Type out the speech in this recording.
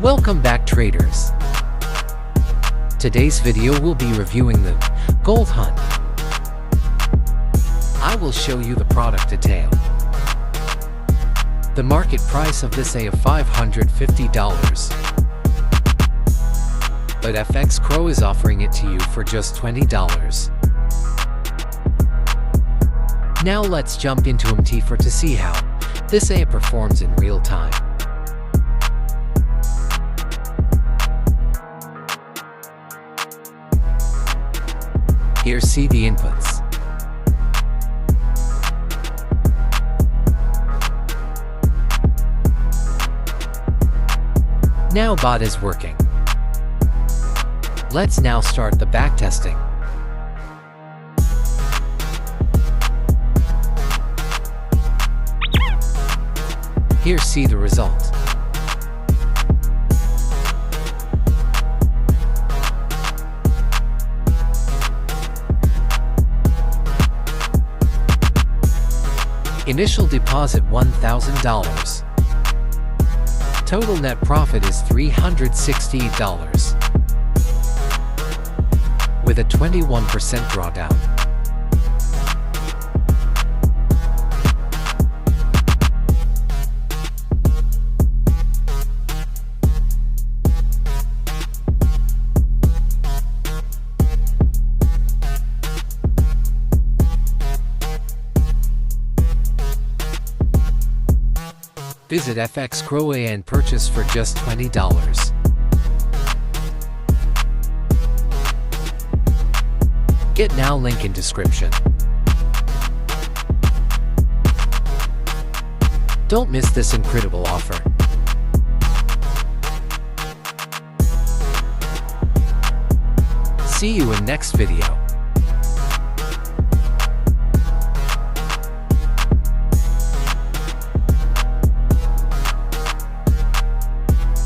Welcome back, traders. Today's video will be reviewing the Gold Hunt. I will show you the product detail. The market price of this of $550. But FX Crow is offering it to you for just $20. Now let's jump into MT4 to see how this performs in real time. Here see the inputs. Now bot is working. Let's now start the backtesting. Here see the result. Initial deposit $1,000. Total net profit is $368, with a 21% drawdown. Visit FX Crow and purchase for just $20. Get now, link in description. Don't miss this incredible offer. See you in next video.